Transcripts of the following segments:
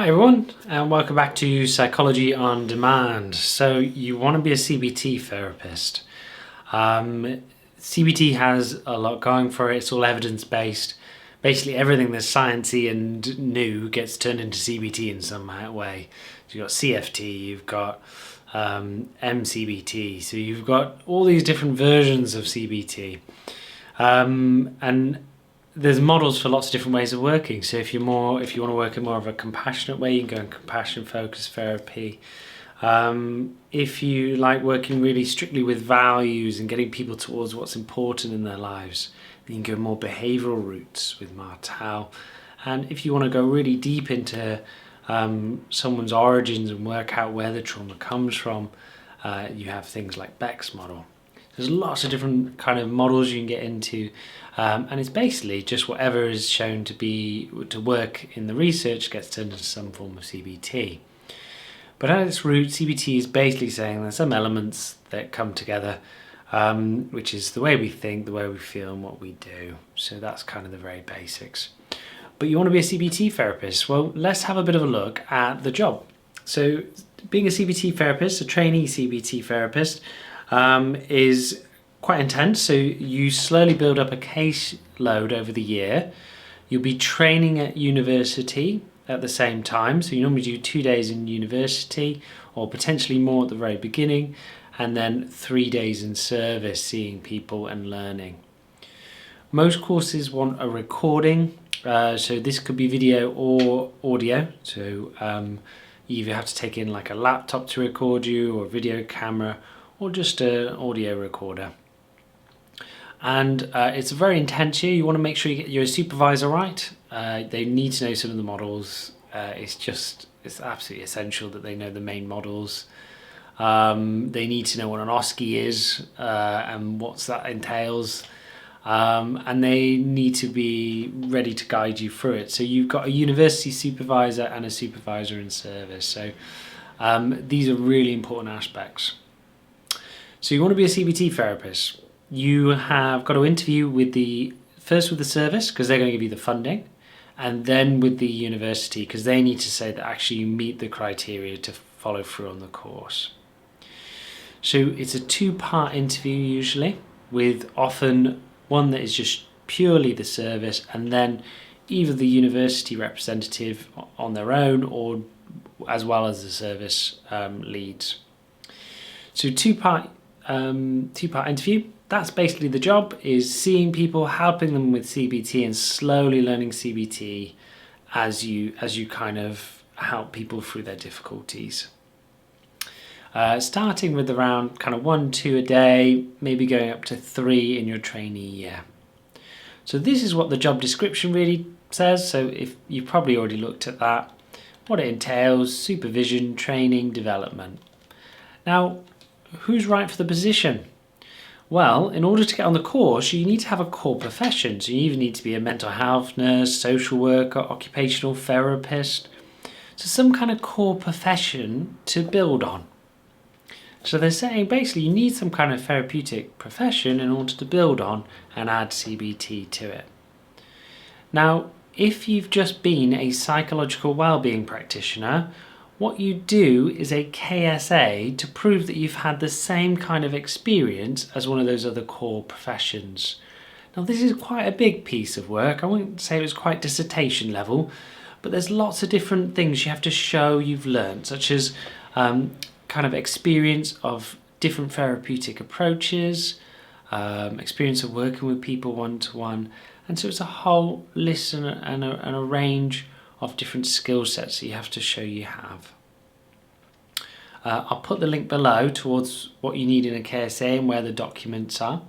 Hi everyone, and welcome back to Psychology on Demand. So you want to be a CBT therapist. CBT has a lot going for it. It's all evidence-based. Basically everything that's sciencey and new gets turned into CBT in some way. So you've got CFT, you've got MCBT, so you've got all these different versions of CBT. And there's models for lots of different ways of working. So if you want to work in more of a compassionate way, you can go in compassion focused therapy. If you like working really strictly with values and getting people towards what's important in their lives, then you can go more behavioural routes with Martel. And if you want to go really deep into someone's origins and work out where the trauma comes from, you have things like Beck's model. There's lots of different kind of models you can get into, and it's basically just whatever is shown to work in the research gets turned into some form of CBT. But at its root, CBT is basically saying there's some elements that come together, which is the way we think, the way we feel, and what we do. So that's kind of the very basics. But you want to be a CBT therapist? Well, let's have a bit of a look at the job. So being a CBT therapist, a trainee CBT therapist, is quite intense. So you slowly build up a caseload over the year. You'll be training at university at the same time. So you normally do 2 days in university or potentially more at the very beginning, and then 3 days in service seeing people and learning. Most courses want a recording. So this could be video or audio. So you either have to take in like a laptop to record you or a video camera, or just an audio recorder. And it's a very intense year. You want to make sure you get your supervisor right. They need to know some of the models. It's absolutely essential that they know the main models. They need to know what an OSCE is and what that entails. And they need to be ready to guide you through it. So you've got a university supervisor and a supervisor in service. So these are really important aspects. So you want to be a CBT therapist. You have got to interview first with the service, because they're going to give you the funding, and then with the university, because they need to say that actually you meet the criteria to follow through on the course. So it's a 2-part interview usually, with often one that is just purely the service, and then either the university representative on their own or as well as the service leads. So two-part interview. That's basically the job, is seeing people, helping them with CBT and slowly learning CBT as you kind of help people through their difficulties. Starting with around kind of 1-2 a day, maybe going up to 3 in your trainee year. So this is what the job description really says. So if you've probably already looked at that, what it entails: supervision, training, development. Now, who's right for the position? Well, in order to get on the course, you need to have a core profession. So you either need to be a mental health nurse, social worker, occupational therapist. So some kind of core profession to build on. So they're saying basically you need some kind of therapeutic profession in order to build on and add CBT to it. Now, if you've just been a psychological wellbeing practitioner, what you do is a KSA to prove that you've had the same kind of experience as one of those other core professions. Now, this is quite a big piece of work. I wouldn't say it was quite dissertation level, but there's lots of different things you have to show you've learned, such as kind of experience of different therapeutic approaches, experience of working with people one-to-one. And so it's a whole list and a range of different skill sets that you have to show you have. I'll put the link below towards what you need in a KSA and where the documents are.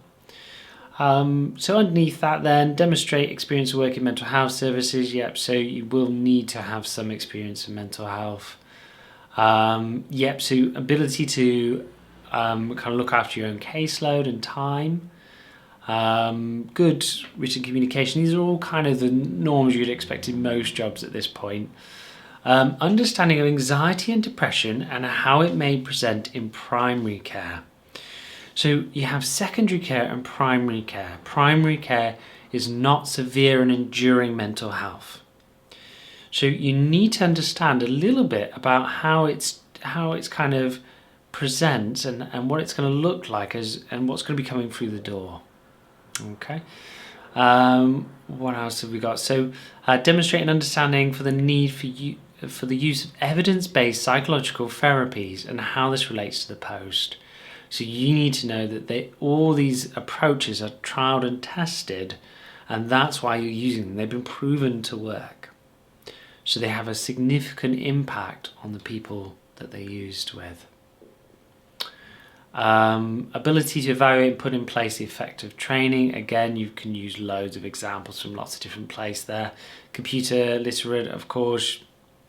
So underneath that then, demonstrate experience of working in mental health services. Yep, so you will need to have some experience in mental health. Yep, so ability to kind of look after your own caseload and time. Good written communication. These are all kind of the norms you'd expect in most jobs at this point. Understanding of anxiety and depression and how it may present in primary care. So you have secondary care and primary care. Primary care is not severe and enduring mental health. So you need to understand a little bit about how it's kind of presents and what it's going to look like and what's going to be coming through the door. Okay. What else have we got? So demonstrate an understanding for the need for the use of evidence-based psychological therapies and how this relates to the post. So you need to know that all these approaches are trialed and tested, and that's why you're using them. They've been proven to work. So they have a significant impact on the people that they're used with. Ability to evaluate and put in place the effective training. Again, you can use loads of examples from lots of different places there. Computer literate, of course,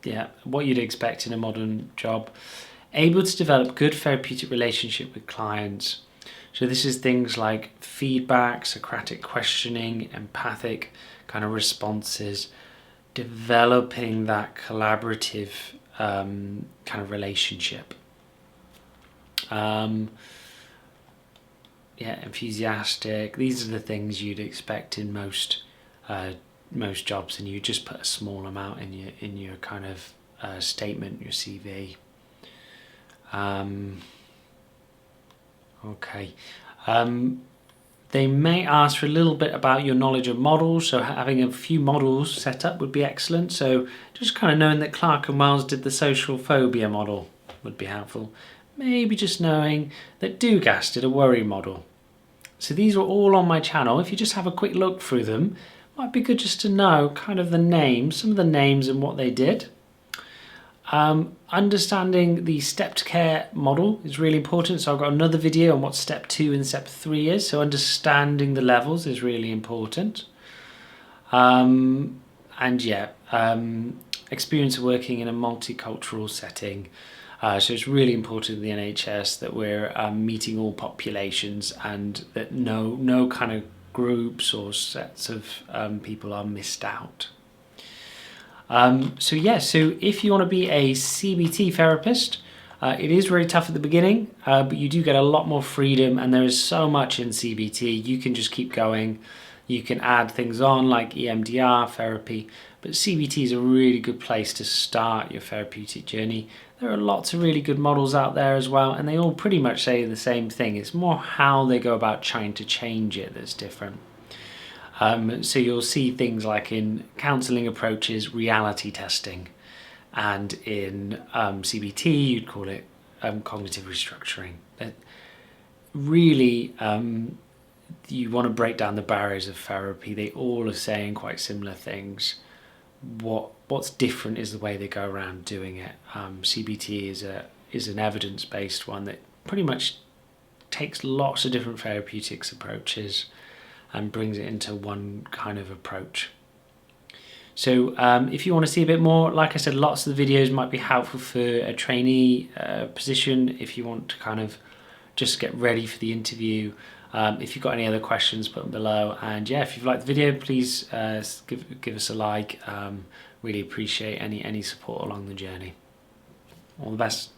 yeah, what you'd expect in a modern job. Able to develop good therapeutic relationship with clients. So this is things like feedback, Socratic questioning, empathic kind of responses, developing that collaborative kind of relationship. Enthusiastic. These are the things you'd expect in most jobs, and you just put a small amount in your kind of statement, your CV. Okay. They may ask for a little bit about your knowledge of models, so having a few models set up would be excellent. So just kind of knowing that Clark and Wells did the social phobia model would be helpful. Maybe just knowing that Dugas did a worry model. So these are all on my channel. If you just have a quick look through them, might be good just to know kind of the names, some of the names and what they did. Understanding the stepped care model is really important. So I've got another video on what step 2 and step 3 is. So understanding the levels is really important. Experience of working in a multicultural setting. So it's really important in the NHS that we're meeting all populations and that no kind of groups or sets of people are missed out. So if you want to be a CBT therapist, it is really tough at the beginning, but you do get a lot more freedom, and there is so much in CBT. You can just keep going. You can add things on like EMDR therapy, but CBT is a really good place to start your therapeutic journey. There are lots of really good models out there as well, and they all pretty much say the same thing. It's more how they go about trying to change it that's different. So you'll see things like in counselling approaches, reality testing, and in CBT, you'd call it cognitive restructuring. But really, you want to break down the barriers of therapy. They all are saying quite similar things. What's different is the way they go around doing it. CBT is an evidence-based one that pretty much takes lots of different therapeutics approaches and brings it into one kind of approach. So if you want to see a bit more, like I said, lots of the videos might be helpful for a trainee position if you want to kind of just get ready for the interview. If you've got any other questions, put them below. And yeah, if you've liked the video, please give us a like. Really appreciate any support along the journey. All the best.